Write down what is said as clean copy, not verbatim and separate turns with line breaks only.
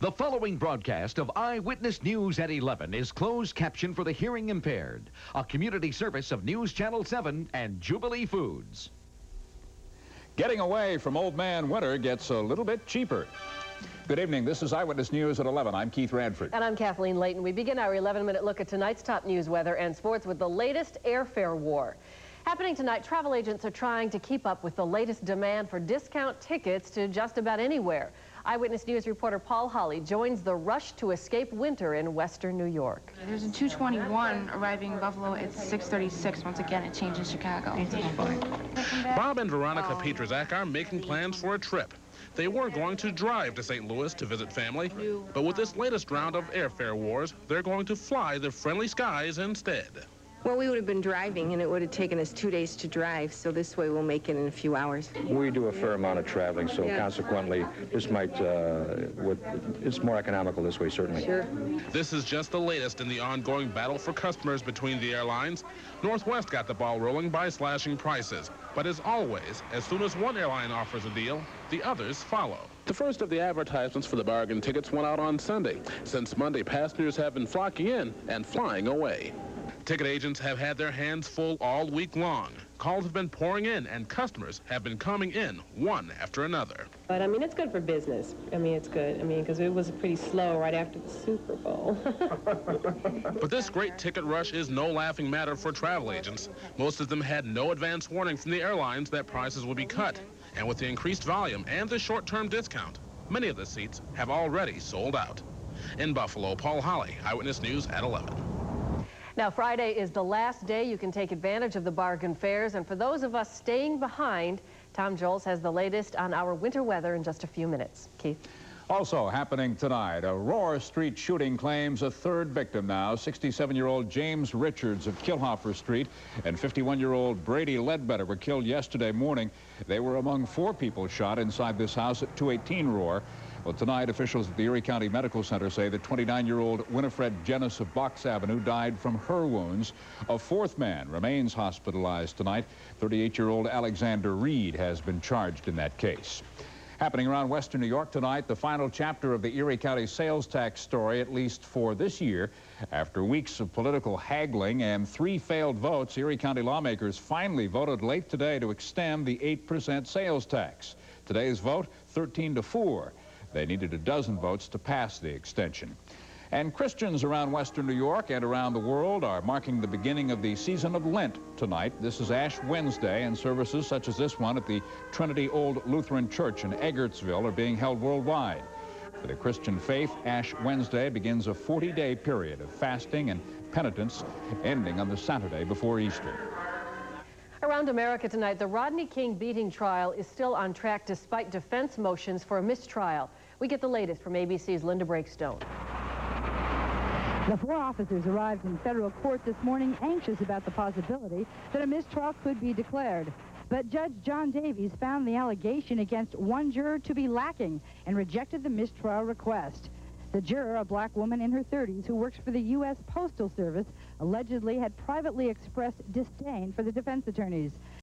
The following broadcast of Eyewitness News at 11 is closed caption for the hearing impaired, a community service of News Channel 7 and Jubilee Foods.
Getting away from Old Man Winter gets a little bit cheaper. Good evening. This is Eyewitness News at 11. I'm Keith Radford.
And I'm Kathleen Layton. We begin our 11-minute look at tonight's top news, weather, and sports with the latest airfare war. Happening tonight, travel agents are trying to keep up with the latest demand for discount tickets to just about anywhere. Eyewitness News reporter Paul Holly joins the rush to escape winter in western New York.
There's a 221 arriving in Buffalo at 6:36. Once again, a change in Chicago.
Bob and Veronica Petrzak are making plans for a trip. They were going to drive to St. Louis to visit family, but with this latest round of airfare wars, they're going to fly the friendly skies instead.
Well, we would have been driving, and it would have taken us 2 days to drive, so this way we'll make it in a few hours.
We do a fair amount of traveling, so consequently, this might, it's more economical this way, certainly.
Sure.
This is just the latest in the ongoing battle for customers between the airlines. Northwest got the ball rolling by slashing prices. But as always, as soon as one airline offers a deal, the others follow. The first of the advertisements for the bargain tickets went out on Sunday. Since Monday, passengers have been flocking in and flying away. Ticket agents have had their hands full all week long. Calls have been pouring in, and customers have been coming in one after another.
But, I mean, it's good for business. I mean, it's good. I mean, because it was pretty slow right after the Super Bowl.
But this great ticket rush is no laughing matter for travel agents. Most of them had no advance warning from the airlines that prices would be cut. And with the increased volume and the short-term discount, many of the seats have already sold out. In Buffalo, Paul Holly, Eyewitness News at 11.
Now, Friday is the last day you can take advantage of the bargain fairs, and for those of us staying behind, Tom Joles has the latest on our winter weather in just a few minutes. Keith.
Also happening tonight, Aurora Street shooting claims a third victim now. 67-year-old James Richards of Kilhoffer Street and 51-year-old Brady Ledbetter were killed yesterday morning. They were among 4 people shot inside this house at 218 Roar. Well, tonight, officials at the Erie County Medical Center say that 29-year-old Winifred Jennis of Box Avenue died from her wounds. A 4th man remains hospitalized tonight. 38-year-old Alexander Reed has been charged in that case. Happening around western New York tonight, the final chapter of the Erie County sales tax story, at least for this year. After weeks of political haggling and 3 failed votes, Erie County lawmakers finally voted late today to extend the 8% sales tax. Today's vote, 13-4. They needed a dozen votes to pass the extension. And Christians around western New York and around the world are marking the beginning of the season of Lent tonight. This is Ash Wednesday, and services such as this one at the Trinity Old Lutheran Church in Eggertsville are being held worldwide. For the Christian faith, Ash Wednesday begins a 40-day period of fasting and penitence, ending on the Saturday before Easter.
Around America tonight, the Rodney King beating trial is still on track despite defense motions for a mistrial. We get the latest from ABC's Linda Breakstone.
The 4 officers arrived in federal court this morning anxious about the possibility that a mistrial could be declared. But Judge John Davies found the allegation against one juror to be lacking and rejected the mistrial request. The juror, a black woman in her 30s who works for the U.S. Postal Service, allegedly had privately expressed disdain for the defense attorneys.